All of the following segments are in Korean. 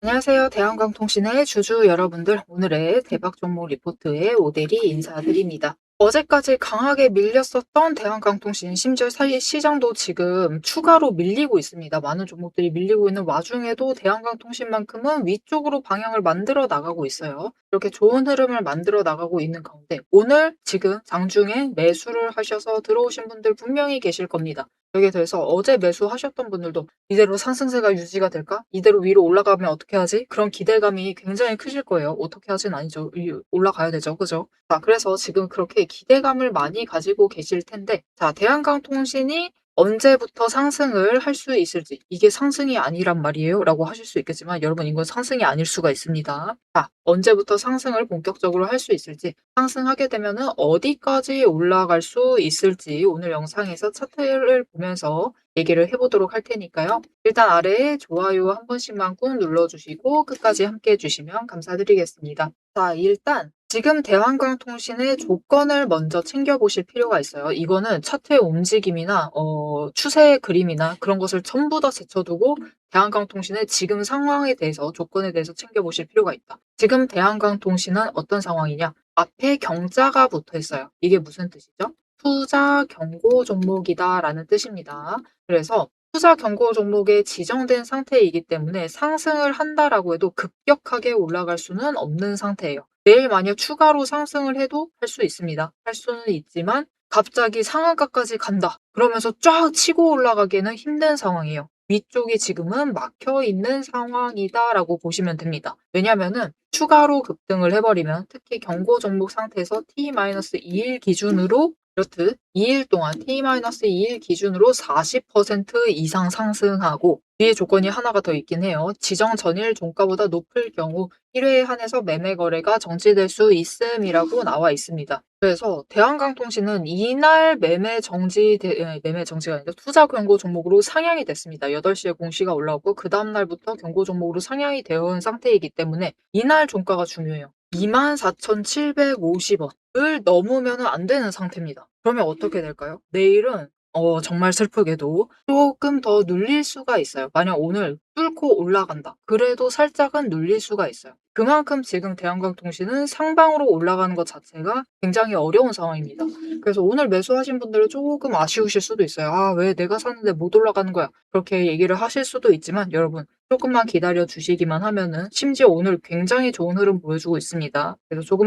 안녕하세요. 대한강통신의 주주 여러분들. 오늘의 대박 종목 리포트에 오대리 인사드립니다. 어제까지 강하게 밀렸었던 대한강통신, 심지어 시장도 지금 추가로 밀리고 있습니다. 많은 종목들이 밀리고 있는 와중에도 대한강통신만큼은 위쪽으로 방향을 만들어 나가고 있어요. 이렇게 좋은 흐름을 만들어 나가고 있는 가운데 오늘 지금 장중에 매수를 하셔서 들어오신 분들 분명히 계실 겁니다. 여기에 대해서 어제 매수하셨던 분들도 이대로 상승세가 유지가 될까? 이대로 위로 올라가면 어떻게 하지? 그런 기대감이 굉장히 크실 거예요. 어떻게 하진 아니죠. 올라가야 되죠. 그죠? 자, 그래서 지금 그렇게 기대감을 많이 가지고 계실 텐데, 자, 대한강통신이 언제부터 상승을 할 수 있을지, 이게 상승이 아니란 말이에요? 라고 하실 수 있겠지만, 여러분, 이건 상승이 아닐 수가 있습니다. 자, 언제부터 상승을 본격적으로 할 수 있을지, 상승하게 되면은 어디까지 올라갈 수 있을지, 오늘 영상에서 차트를 보면서 얘기를 해보도록 할 테니까요. 일단 아래에 좋아요 한 번씩만 꾹 눌러주시고 끝까지 함께 해주시면 감사드리겠습니다. 자, 일단 지금 대한강통신의 조건을 먼저 챙겨보실 필요가 있어요. 이거는 차트의 움직임이나 추세 그림이나 그런 것을 전부 다 제쳐두고 대한강통신의 지금 상황에 대해서, 조건에 대해서 챙겨보실 필요가 있다. 지금 대한강통신은 어떤 상황이냐? 앞에 경자가 붙어 있어요. 이게 무슨 뜻이죠? 투자 경고 종목이다라는 뜻입니다. 그래서 투자 경고 종목에 지정된 상태이기 때문에 상승을 한다라고 해도 급격하게 올라갈 수는 없는 상태예요. 내일 만약 추가로 상승을 해도 할 수 있습니다. 할 수는 있지만 갑자기 상한가까지 간다, 그러면서 쫙 치고 올라가기는 힘든 상황이에요. 위쪽이 지금은 막혀 있는 상황이다라고 보시면 됩니다. 왜냐면은 추가로 급등을 해버리면, 특히 경고 종목 상태에서 T-2일 기준으로 이렇듯 2일 동안 T-2일 기준으로 40% 이상 상승하고, 뒤에 조건이 하나가 더 있긴 해요. 지정 전일 종가보다 높을 경우 1회에 한해서 매매 거래가 정지될 수 있음이라고 나와 있습니다. 그래서 대한강통신은 이날 매매 정지가 아니라 투자 경고 종목으로 상향이 됐습니다. 8시에 공시가 올라오고 그 다음 날부터 경고 종목으로 상향이 되어 온 상태이기 때문에 이날 종가가 중요해요. 24,750원을 넘으면 안 되는 상태입니다. 그러면 어떻게 될까요? 내일은 정말 슬프게도 조금 더 눌릴 수가 있어요. 만약 오늘 뚫고 올라간다, 그래도 살짝은 눌릴 수가 있어요. 그만큼 지금 대한강통신은 상방으로 올라가는 것 자체가 굉장히 어려운 상황입니다. 그래서 오늘 매수하신 분들은 조금 아쉬우실 수도 있어요. 아, 왜 내가 샀는데 못 올라가는 거야? 그렇게 얘기를 하실 수도 있지만, 여러분, 조금만 기다려 주시기만 하면은, 심지어 오늘 굉장히 좋은 흐름 보여주고 있습니다. 그래서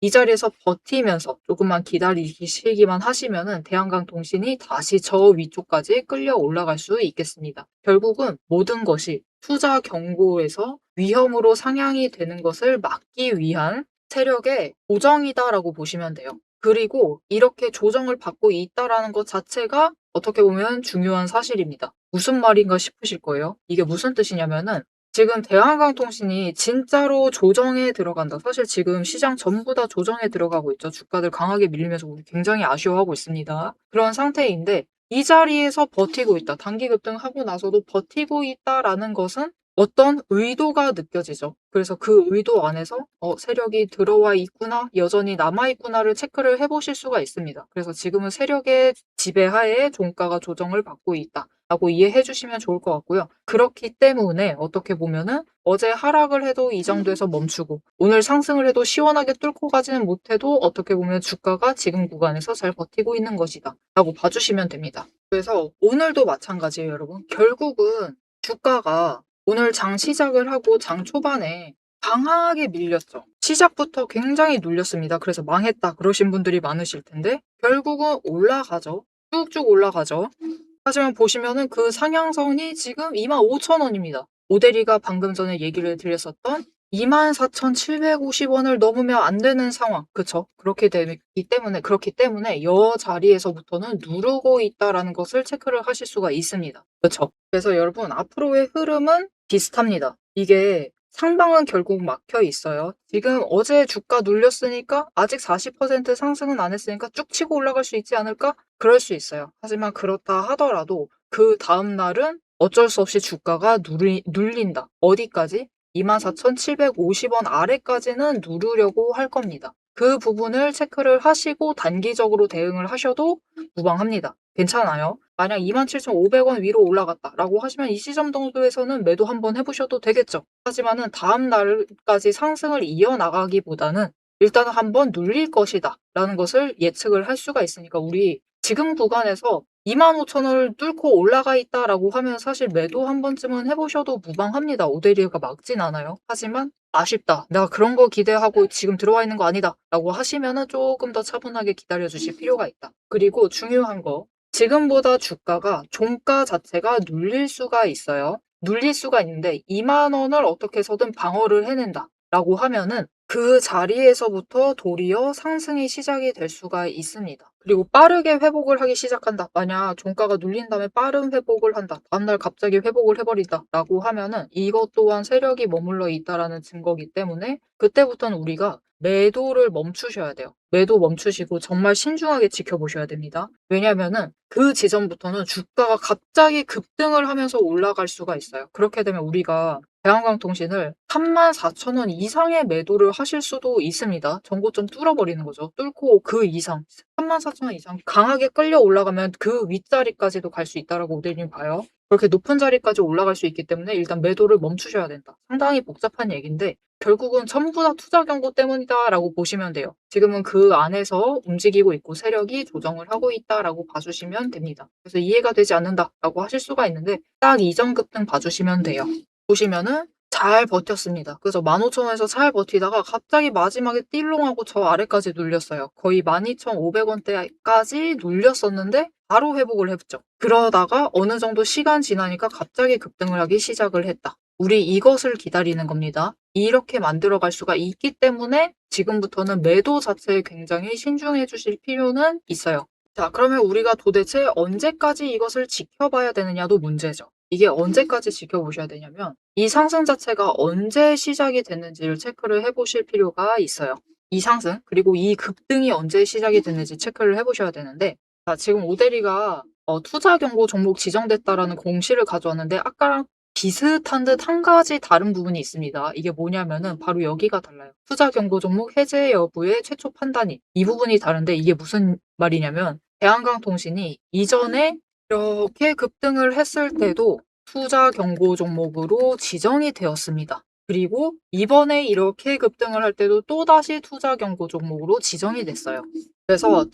이 자리에서 버티면서 조금만 기다리시기만 하시면은 대한강통신이 다시 저 위쪽까지 끌려 올라갈 수 있겠습니다. 결국은 모든 것이 투자 경고에서 위험으로 상향이 되는 것을 막기 위한 세력의 조정이다라고 보시면 돼요. 그리고 이렇게 조정을 받고 있다라는 것 자체가 어떻게 보면 중요한 사실입니다. 무슨 말인가 싶으실 거예요. 이게 무슨 뜻이냐면은, 지금 대한강통신이 진짜로 조정에 들어간다. 사실 지금 시장 전부 다 조정에 들어가고 있죠. 주가들 강하게 밀리면서 우리 굉장히 아쉬워하고 있습니다. 그런 상태인데 이 자리에서 버티고 있다, 단기 급등하고 나서도 버티고 있다라는 것은 어떤 의도가 느껴지죠. 그래서 그 의도 안에서 세력이 들어와 있구나, 여전히 남아 있구나를 체크를 해보실 수가 있습니다. 그래서 지금은 세력의 지배하에 종가가 조정을 받고 있다라고 이해해 주시면 좋을 것 같고요. 그렇기 때문에 어떻게 보면은 어제 하락을 해도 이 정도에서 멈추고, 오늘 상승을 해도 시원하게 뚫고 가지는 못해도 어떻게 보면 주가가 지금 구간에서 잘 버티고 있는 것이다 라고 봐주시면 됩니다. 그래서 오늘도 마찬가지예요, 여러분. 결국은 주가가 오늘 장 시작을 하고 장 초반에 강하게 밀렸죠. 시작부터 굉장히 눌렸습니다. 그래서 망했다 그러신 분들이 많으실 텐데 결국은 올라가죠. 쭉쭉 올라가죠. 하지만 보시면은 그 상향선이 지금 25,000원입니다. 오대리가 방금 전에 얘기를 드렸었던 24,750원을 넘으면 안 되는 상황. 그쵸? 그렇기 때문에 여 자리에서부터는 누르고 있다라는 것을 체크를 하실 수가 있습니다. 그쵸? 그래서 여러분, 앞으로의 흐름은 비슷합니다. 이게 상방은 결국 막혀 있어요. 지금 어제 주가 눌렸으니까 아직 40% 상승은 안 했으니까 쭉 치고 올라갈 수 있지 않을까? 그럴 수 있어요. 하지만 그렇다 하더라도 그 다음 날은 어쩔 수 없이 주가가 눌린다. 어디까지? 24,750원 아래까지는 누르려고 할 겁니다. 그 부분을 체크를 하시고 단기적으로 대응을 하셔도 무방합니다. 괜찮아요. 만약 27,500원 위로 올라갔다라고 하시면 이 시점 정도에서는 매도 한번 해보셔도 되겠죠. 하지만은 다음 날까지 상승을 이어나가기보다는 일단은 한번 눌릴 것이다 라는 것을 예측을 할 수가 있으니까 우리 지금 구간에서 25,000원을 뚫고 올라가 있다라고 하면 사실 매도 한 번쯤은 해보셔도 무방합니다. 오데리가 막진 않아요. 하지만 아쉽다. 내가 그런 거 기대하고 지금 들어와 있는 거 아니다. 라고 하시면은 조금 더 차분하게 기다려 주실 필요가 있다. 그리고 중요한 거. 지금보다 주가가 종가 자체가 눌릴 수가 있어요. 눌릴 수가 있는데 2만 원을 어떻게 해서든 방어를 해낸다. 라고 하면은 그 자리에서부터 도리어 상승이 시작이 될 수가 있습니다. 그리고 빠르게 회복을 하기 시작한다. 만약 종가가 눌린 다음에 빠른 회복을 한다. 다음날 갑자기 회복을 해버린다. 라고 하면은 이것 또한 세력이 머물러 있다라는 증거이기 때문에 그때부터는 우리가 매도를 멈추셔야 돼요. 매도 멈추시고 정말 신중하게 지켜보셔야 됩니다. 왜냐면은 그 지점부터는 주가가 갑자기 급등을 하면서 올라갈 수가 있어요. 그렇게 되면 우리가 대한광통신을 34,000원 이상의 매도를 하실 수도 있습니다. 전고점 뚫어버리는 거죠. 뚫고 그 이상 34,000원 이상 강하게 끌려 올라가면 그 윗자리까지도 갈 수 있다라고 오대님 봐요. 그렇게 높은 자리까지 올라갈 수 있기 때문에 일단 매도를 멈추셔야 된다. 상당히 복잡한 얘기인데 결국은 전부 다 투자 경고 때문이다라고 보시면 돼요. 지금은 그 안에서 움직이고 있고 세력이 조정을 하고 있다라고 봐주시면 됩니다. 그래서 이해가 되지 않는다라고 하실 수가 있는데 딱 이전 급등 봐주시면 돼요. 보시면은 잘 버텼습니다. 그래서 15,000원에서 잘 버티다가 갑자기 마지막에 띠롱하고 저 아래까지 눌렸어요. 거의 12,500원대까지 눌렸었는데 바로 회복을 했죠. 그러다가 어느 정도 시간 지나니까 갑자기 급등을 하기 시작을 했다. 우리 이것을 기다리는 겁니다. 이렇게 만들어갈 수가 있기 때문에 지금부터는 매도 자체에 굉장히 신중해 주실 필요는 있어요. 자, 그러면 우리가 도대체 언제까지 이것을 지켜봐야 되느냐도 문제죠. 이게 언제까지 지켜보셔야 되냐면 이 상승 자체가 언제 시작이 됐는지를 체크를 해보실 필요가 있어요. 이 상승 그리고 이 급등이 언제 시작이 됐는지 체크를 해보셔야 되는데 자, 지금 오데리가 투자 경고 종목 지정됐다라는 공시를 가져왔는데 아까랑 비슷한 듯 한 가지 다른 부분이 있습니다. 이게 뭐냐면은 바로 여기가 달라요. 투자 경고 종목 해제 여부의 최초 판단이 이 부분이 다른데 이게 무슨 말이냐면 대한강통신이 이전에 이렇게 급등을 했을 때도 투자 경고 종목으로 지정이 되었습니다. 그리고 이번에 이렇게 급등을 할 때도 또다시 투자 경고 종목으로 지정이 됐어요. 그래서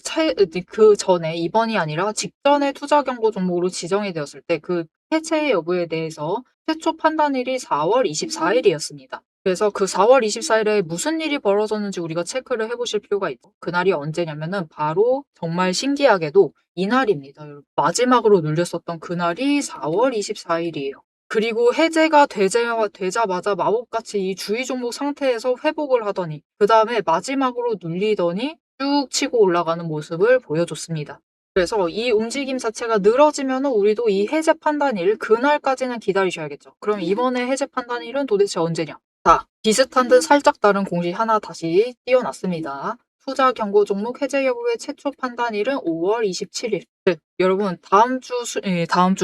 그 전에 이번이 아니라 직전에 투자 경고 종목으로 지정이 되었을 때 그 해체 여부에 대해서 최초 판단일이 4월 24일이었습니다. 그래서 그 4월 24일에 무슨 일이 벌어졌는지 우리가 체크를 해보실 필요가 있죠. 그날이 언제냐면은 바로 정말 신기하게도 이날입니다. 마지막으로 눌렸었던 그날이 4월 24일이에요. 그리고 해제가 되자마자 마법같이 이 주의 종목 상태에서 회복을 하더니 그 다음에 마지막으로 눌리더니 쭉 치고 올라가는 모습을 보여줬습니다. 그래서 이 움직임 자체가 늘어지면 우리도 이 해제 판단일 그날까지는 기다리셔야겠죠. 그럼 이번에 해제 판단일은 도대체 언제냐? 자, 비슷한 듯 살짝 다른 공시 하나 다시 띄워놨습니다. 투자 경고 종목 해제 여부의 최초 판단일은 5월 27일. 네, 여러분 다음 주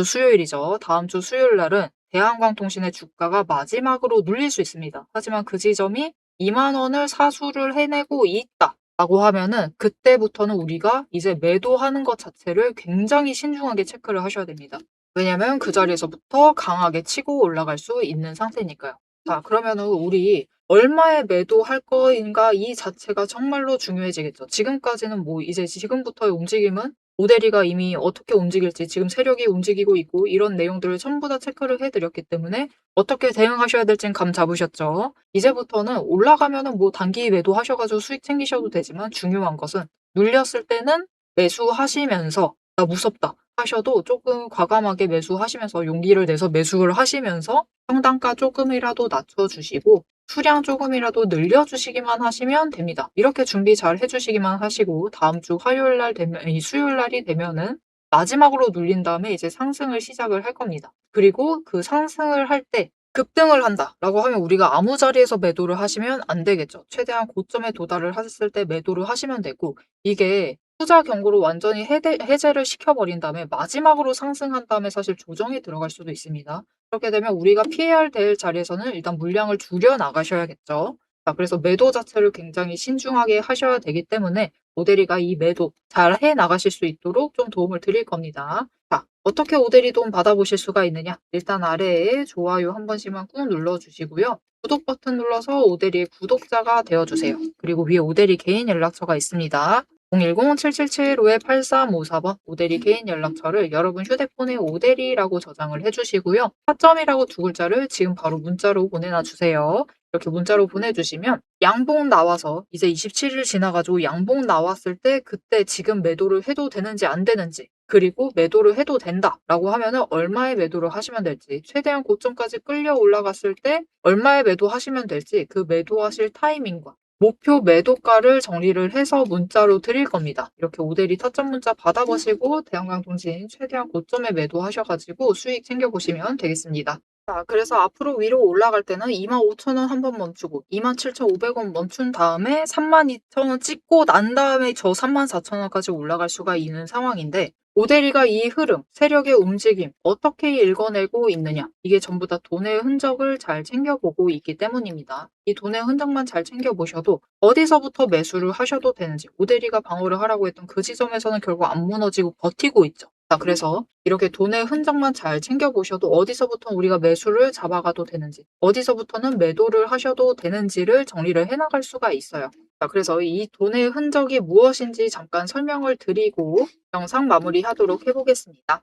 수요일이죠. 다음 주 수요일 날은 대한광통신의 주가가 마지막으로 눌릴 수 있습니다. 하지만 그 지점이 2만 원을 사수를 해내고 있다. 라고 하면은 그때부터는 우리가 이제 매도하는 것 자체를 굉장히 신중하게 체크를 하셔야 됩니다. 왜냐면 그 자리에서부터 강하게 치고 올라갈 수 있는 상태니까요. 자, 그러면은 우리 얼마에 매도할 거인가 이 자체가 정말로 중요해지겠죠. 지금까지는 뭐 이제 지금부터의 움직임은 오데리가 이미 어떻게 움직일지 지금 세력이 움직이고 있고 이런 내용들을 전부 다 체크를 해드렸기 때문에 어떻게 대응하셔야 될지는 감 잡으셨죠. 이제부터는 올라가면은 뭐 단기 매도하셔가지고 수익 챙기셔도 되지만 중요한 것은 눌렸을 때는 매수하시면서 나 무섭다 하셔도 조금 과감하게 매수하시면서 용기를 내서 매수를 하시면서 평단가 조금이라도 낮춰주시고 수량 조금이라도 늘려주시기만 하시면 됩니다. 이렇게 준비 잘 해주시기만 하시고 다음 주 화요일 날 되면 수요일 날이 되면은 마지막으로 눌린 다음에 이제 상승을 시작을 할 겁니다. 그리고 그 상승을 할 때 급등을 한다라고 하면 우리가 아무 자리에서 매도를 하시면 안 되겠죠. 최대한 고점에 도달을 했을 때 매도를 하시면 되고 이게 투자 경고로 완전히 해제를 시켜버린 다음에 마지막으로 상승한 다음에 사실 조정이 들어갈 수도 있습니다. 그렇게 되면 우리가 피해야 될 자리에서는 일단 물량을 줄여 나가셔야겠죠. 자, 그래서 매도 자체를 굉장히 신중하게 하셔야 되기 때문에 오대리가 이 매도 잘 해 나가실 수 있도록 좀 도움을 드릴 겁니다. 자, 어떻게 오대리 도움 받아보실 수가 있느냐? 일단 아래에 좋아요 한 번씩만 꾹 눌러주시고요. 구독 버튼 눌러서 오대리의 구독자가 되어주세요. 그리고 위에 오대리 개인 연락처가 있습니다. 010-7775-8354번 오대리 개인 연락처를 여러분 휴대폰에 오대리라고 저장을 해주시고요. 타점이라고 두 글자를 지금 바로 문자로 보내놔 주세요. 이렇게 문자로 보내주시면 양봉 나와서 이제 27일 지나가지고 양봉 나왔을 때 그때 지금 매도를 해도 되는지 안 되는지, 그리고 매도를 해도 된다라고 하면은 얼마에 매도를 하시면 될지, 최대한 고점까지 끌려 올라갔을 때 얼마에 매도하시면 될지 그 매도하실 타이밍과 목표 매도가를 정리를 해서 문자로 드릴 겁니다. 이렇게 오대리 타점 문자 받아보시고 대한강통신 최대한 고점에 매도하셔가지고 수익 챙겨보시면 되겠습니다. 자, 그래서 앞으로 위로 올라갈 때는 25,000원 한번 멈추고 27,500원 멈춘 다음에 32,000원 찍고 난 다음에 저 34,000원까지 올라갈 수가 있는 상황인데, 오대리가 이 흐름, 세력의 움직임 어떻게 읽어내고 있느냐, 이게 전부 다 돈의 흔적을 잘 챙겨보고 있기 때문입니다. 이 돈의 흔적만 잘 챙겨보셔도 어디서부터 매수를 하셔도 되는지, 오대리가 방어를 하라고 했던 그 지점에서는 결국 안 무너지고 버티고 있죠. 자, 그래서 이렇게 돈의 흔적만 잘 챙겨보셔도 어디서부터 우리가 매수를 잡아가도 되는지, 어디서부터는 매도를 하셔도 되는지를 정리를 해나갈 수가 있어요. 자, 그래서 이 돈의 흔적이 무엇인지 잠깐 설명을 드리고 영상 마무리하도록 해보겠습니다.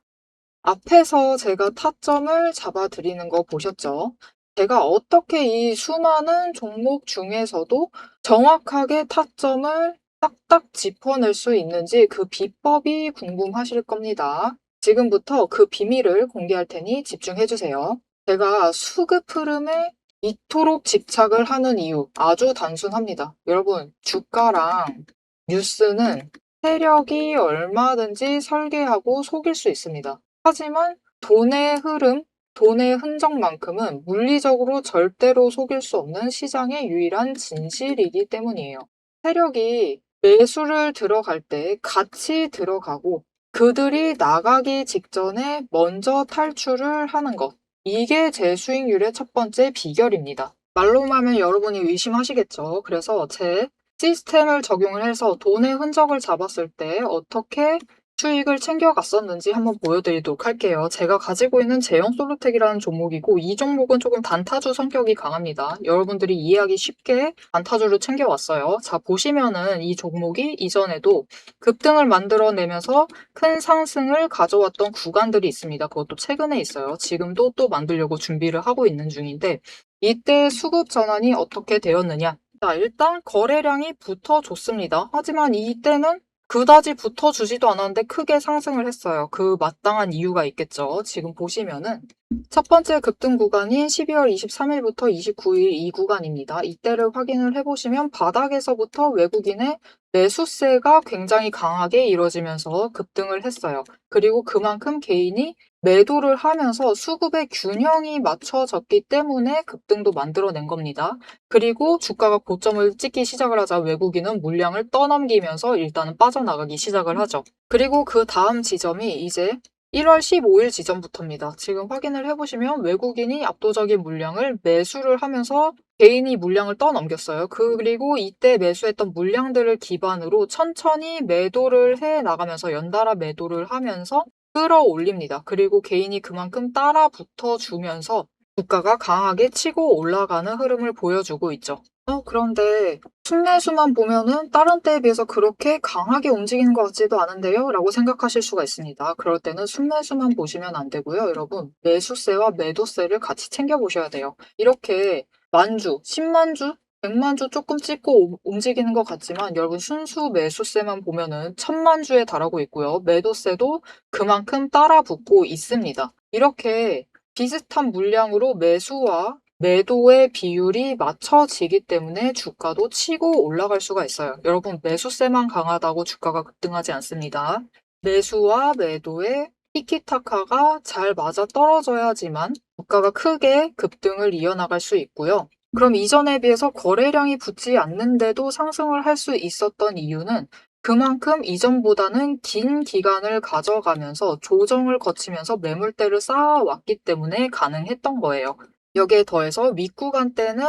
앞에서 제가 타점을 잡아드리는 거 보셨죠? 제가 어떻게 이 수많은 종목 중에서도 정확하게 타점을 딱딱 짚어낼 수 있는지 그 비법이 궁금하실 겁니다. 지금부터 그 비밀을 공개할 테니 집중해주세요. 제가 수급 흐름에 이토록 집착을 하는 이유 아주 단순합니다. 여러분, 주가랑 뉴스는 세력이 얼마든지 설계하고 속일 수 있습니다. 하지만 돈의 흐름, 돈의 흔적만큼은 물리적으로 절대로 속일 수 없는 시장의 유일한 진실이기 때문이에요. 세력이 매수를 들어갈 때 같이 들어가고 그들이 나가기 직전에 먼저 탈출을 하는 것. 이게 제 수익률의 첫 번째 비결입니다. 말로만 하면 여러분이 의심하시겠죠. 그래서 제 시스템을 적용을 해서 돈의 흔적을 잡았을 때 어떻게 수익을 챙겨갔었는지 한번 보여드리도록 할게요. 제가 가지고 있는 제형솔루텍이라는 종목이고, 이 종목은 조금 단타주 성격이 강합니다. 여러분들이 이해하기 쉽게 단타주를 챙겨왔어요. 자, 보시면은 이 종목이 이전에도 급등을 만들어내면서 큰 상승을 가져왔던 구간들이 있습니다. 그것도 최근에 있어요. 지금도 또 만들려고 준비를 하고 있는 중인데, 이때 수급 전환이 어떻게 되었느냐? 자, 일단 거래량이 붙어줬습니다. 하지만 이때는 그다지 붙어주지도 않았는데 크게 상승을 했어요. 그 마땅한 이유가 있겠죠. 지금 보시면은 첫 번째 급등 구간인 12월 23일부터 29일 이 구간입니다. 이때를 확인을 해보시면 바닥에서부터 외국인의 매수세가 굉장히 강하게 이루어지면서 급등을 했어요. 그리고 그만큼 개인이 매도를 하면서 수급의 균형이 맞춰졌기 때문에 급등도 만들어낸 겁니다. 그리고 주가가 고점을 찍기 시작을 하자 외국인은 물량을 떠넘기면서 일단은 빠져나가기 시작을 하죠. 그리고 그 다음 지점이 이제 1월 15일 지점부터입니다. 지금 확인을 해보시면 외국인이 압도적인 물량을 매수를 하면서 개인이 물량을 떠넘겼어요. 그리고 이때 매수했던 물량들을 기반으로 천천히 매도를 해 나가면서 연달아 매도를 하면서 끌어올립니다. 그리고 개인이 그만큼 따라 붙어주면서 주가가 강하게 치고 올라가는 흐름을 보여주고 있죠. 그런데 순매수만 보면은 다른 때에 비해서 그렇게 강하게 움직이는 것 같지도 않은데요? 라고 생각하실 수가 있습니다. 그럴 때는 순매수만 보시면 안 되고요. 여러분, 매수세와 매도세를 같이 챙겨보셔야 돼요. 이렇게 만주, 10만주, 100만주 조금 찍고 움직이는 것 같지만 여러분 순수 매수세만 보면은 1000만주에 달하고 있고요. 매도세도 그만큼 따라 붙고 있습니다. 이렇게 비슷한 물량으로 매수와 매도의 비율이 맞춰지기 때문에 주가도 치고 올라갈 수가 있어요. 여러분, 매수세만 강하다고 주가가 급등하지 않습니다. 매수와 매도의 티키타카가 잘 맞아 떨어져야지만 주가가 크게 급등을 이어나갈 수 있고요. 그럼 이전에 비해서 거래량이 붙지 않는데도 상승을 할 수 있었던 이유는 그만큼 이전보다는 긴 기간을 가져가면서 조정을 거치면서 매물대를 쌓아왔기 때문에 가능했던 거예요. 여기에 더해서 윗구간 때는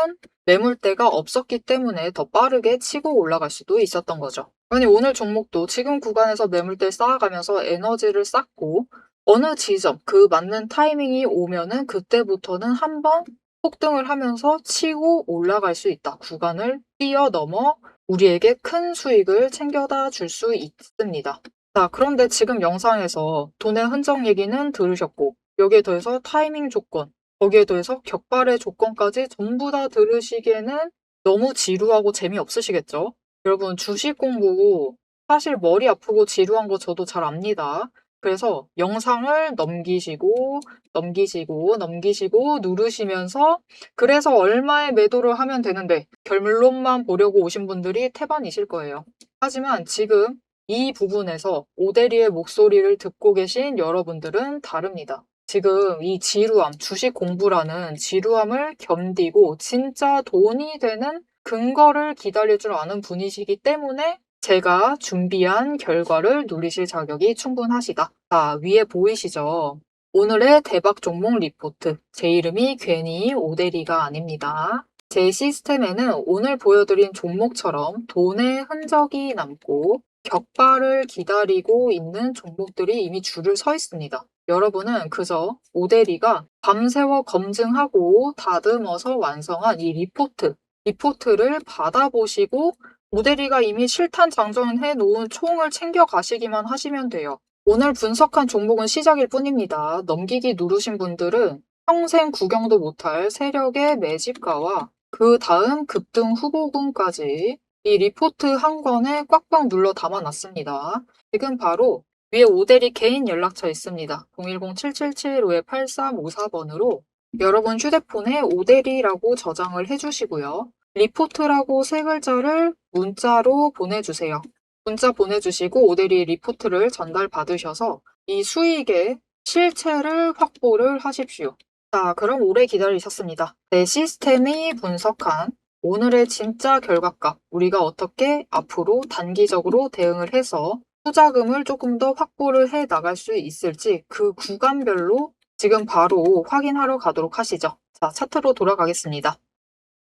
매물대가 없었기 때문에 더 빠르게 치고 올라갈 수도 있었던 거죠. 아니, 오늘 종목도 지금 구간에서 매물대 쌓아가면서 에너지를 쌓고 어느 지점, 그 맞는 타이밍이 오면은 그때부터는 한번 폭등을 하면서 치고 올라갈 수 있다. 구간을 뛰어넘어 우리에게 큰 수익을 챙겨다 줄 수 있습니다. 자, 그런데 지금 영상에서 돈의 흔적 얘기는 들으셨고, 여기에 더해서 타이밍 조건, 거기에 더해서 격발의 조건까지 전부 다 들으시기에는 너무 지루하고 재미없으시겠죠? 여러분, 주식 공부 사실 머리 아프고 지루한 거 저도 잘 압니다. 그래서 영상을 넘기시고, 넘기시고, 넘기시고 누르시면서 그래서 얼마에 매도를 하면 되는데 결론만 보려고 오신 분들이 태반이실 거예요. 하지만 지금 이 부분에서 오대리의 목소리를 듣고 계신 여러분들은 다릅니다. 지금 이 지루함, 주식 공부라는 지루함을 견디고 진짜 돈이 되는 근거를 기다릴 줄 아는 분이시기 때문에 제가 준비한 결과를 누리실 자격이 충분하시다. 자, 위에 보이시죠? 오늘의 대박 종목 리포트. 제 이름이 괜히 오대리가 아닙니다. 제 시스템에는 오늘 보여드린 종목처럼 돈의 흔적이 남고 격발을 기다리고 있는 종목들이 이미 줄을 서 있습니다. 여러분은 그저 오대리가 밤새워 검증하고 다듬어서 완성한 이 리포트를 받아보시고 오대리가 이미 실탄 장전해 놓은 총을 챙겨 가시기만 하시면 돼요. 오늘 분석한 종목은 시작일 뿐입니다. 넘기기 누르신 분들은 평생 구경도 못할 세력의 매집가와 그 다음 급등 후보군까지 이 리포트 한 권에 꽉꽉 눌러 담아놨습니다. 지금 바로 위에 오대리 개인 연락처 있습니다. 010-777-8354번으로 여러분 휴대폰에 오대리라고 저장을 해주시고요. 리포트라고 세 글자를 문자로 보내주세요. 문자 보내주시고 오대리 리포트를 전달받으셔서 이 수익의 실체를 확보를 하십시오. 자, 그럼 오래 기다리셨습니다. 내 시스템이 분석한 오늘의 진짜 결과값, 우리가 어떻게 앞으로 단기적으로 대응을 해서 투자금을 조금 더 확보를 해 나갈 수 있을지 그 구간별로 지금 바로 확인하러 가도록 하시죠. 자, 차트로 돌아가겠습니다.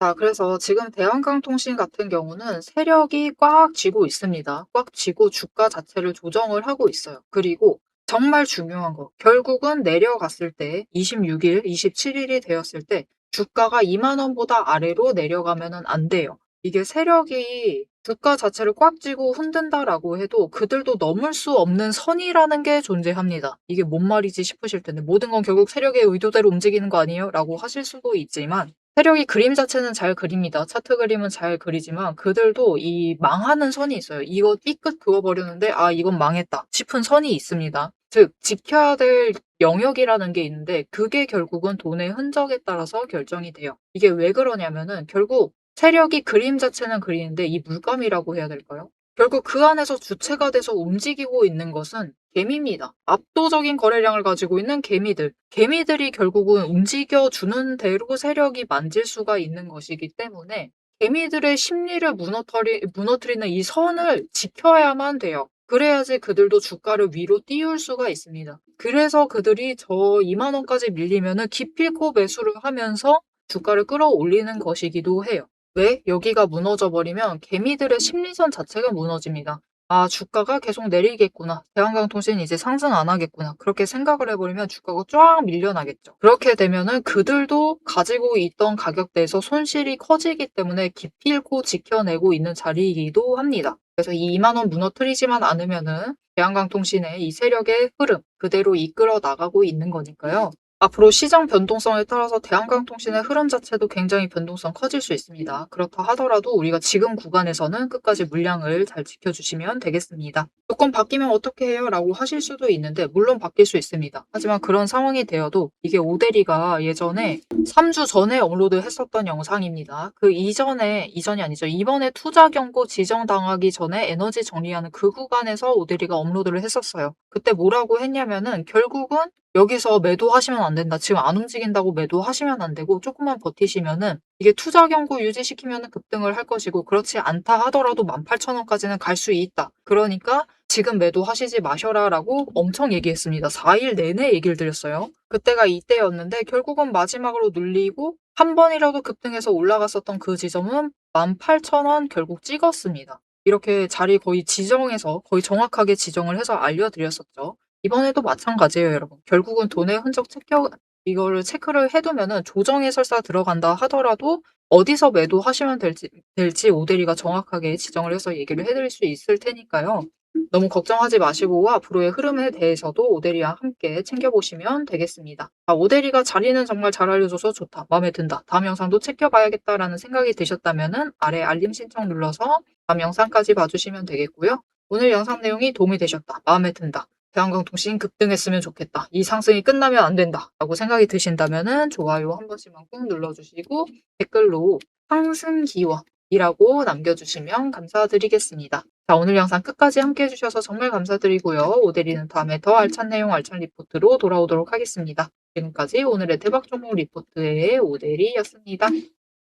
자, 그래서 지금 대한강통신 같은 경우는 세력이 꽉 쥐고 있습니다. 꽉 쥐고 주가 자체를 조정을 하고 있어요. 그리고 정말 중요한 거, 결국은 내려갔을 때 26일, 27일이 되었을 때 주가가 2만 원보다 아래로 내려가면은 안 돼요. 이게 세력이 주가 자체를 꽉 쥐고 흔든다라고 해도 그들도 넘을 수 없는 선이라는 게 존재합니다. 이게 뭔 말이지 싶으실 텐데 모든 건 결국 세력의 의도대로 움직이는 거 아니에요? 라고 하실 수도 있지만 세력이 그림 자체는 잘 그립니다. 차트 그림은 잘 그리지만 그들도 이 망하는 선이 있어요. 이거 삐끗 그어버렸는데 아 이건 망했다 싶은 선이 있습니다. 즉 지켜야 될 영역이라는 게 있는데 그게 결국은 돈의 흔적에 따라서 결정이 돼요. 이게 왜 그러냐면은 결국 세력이 그림 자체는 그리는데 이 물감이라고 해야 될까요? 결국 그 안에서 주체가 돼서 움직이고 있는 것은 개미입니다. 압도적인 거래량을 가지고 있는 개미들. 개미들이 결국은 움직여주는 대로 세력이 만질 수가 있는 것이기 때문에 개미들의 심리를 무너뜨리는 이 선을 지켜야만 돼요. 그래야지 그들도 주가를 위로 띄울 수가 있습니다. 그래서 그들이 저 2만 원까지 밀리면은 기필코 매수를 하면서 주가를 끌어올리는 것이기도 해요. 왜? 여기가 무너져 버리면 개미들의 심리전 자체가 무너집니다. 아, 주가가 계속 내리겠구나. 대한강통신이 이제 상승 안 하겠구나. 그렇게 생각을 해버리면 주가가 쫙 밀려나겠죠. 그렇게 되면은 그들도 가지고 있던 가격대에서 손실이 커지기 때문에 기필코 지켜내고 있는 자리이기도 합니다. 그래서 이 2만 원 무너뜨리지만 않으면은 대한강통신의 이 세력의 흐름 그대로 이끌어 나가고 있는 거니까요. 앞으로 시장 변동성에 따라서 대한강통신의 흐름 자체도 굉장히 변동성 커질 수 있습니다. 그렇다 하더라도 우리가 지금 구간에서는 끝까지 물량을 잘 지켜주시면 되겠습니다. 조건 바뀌면 어떻게 해요? 라고 하실 수도 있는데 물론 바뀔 수 있습니다. 하지만 그런 상황이 되어도 이게 오대리가 예전에 3주 전에 업로드 했었던 영상입니다. 그 이전이 아니죠. 이번에 투자 경고 지정당하기 전에 에너지 정리하는 그 구간에서 오대리가 업로드를 했었어요. 그때 뭐라고 했냐면은 결국은 여기서 매도하시면 안 된다. 지금 안 움직인다고 매도하시면 안 되고 조금만 버티시면은 이게 투자 경고 유지시키면은 급등을 할 것이고 그렇지 않다 하더라도 18,000원까지는 갈 수 있다. 그러니까 지금 매도하시지 마셔라라고 엄청 얘기했습니다. 4일 내내 얘기를 드렸어요. 그때가 이때였는데 결국은 마지막으로 눌리고 한 번이라도 급등해서 올라갔었던 그 지점은 18,000원 결국 찍었습니다. 이렇게 자리 거의 지정해서 거의 정확하게 지정을 해서 알려드렸었죠. 이번에도 마찬가지예요, 여러분. 결국은 돈의 흔적 이거를 체크를 해두면은 조정에 설사 들어간다 하더라도 어디서 매도하시면 될지 오대리가 정확하게 지정을 해서 얘기를 해드릴 수 있을 테니까요. 너무 걱정하지 마시고 앞으로의 흐름에 대해서도 오대리와 함께 챙겨보시면 되겠습니다. 오대리가 자리는 정말 잘 알려줘서 좋다, 마음에 든다, 다음 영상도 챙겨봐야겠다라는 생각이 드셨다면 아래 알림 신청 눌러서 다음 영상까지 봐주시면 되겠고요. 오늘 영상 내용이 도움이 되셨다, 마음에 든다, 대한강통신 급등했으면 좋겠다, 이 상승이 끝나면 안 된다 라고 생각이 드신다면 좋아요 한 번씩만 꾹 눌러주시고 댓글로 상승 기원이라고 남겨주시면 감사드리겠습니다. 자, 오늘 영상 끝까지 함께 해주셔서 정말 감사드리고요. 오대리는 다음에 더 알찬 내용 알찬 리포트로 돌아오도록 하겠습니다. 지금까지 오늘의 대박 종목 리포트의 오대리였습니다.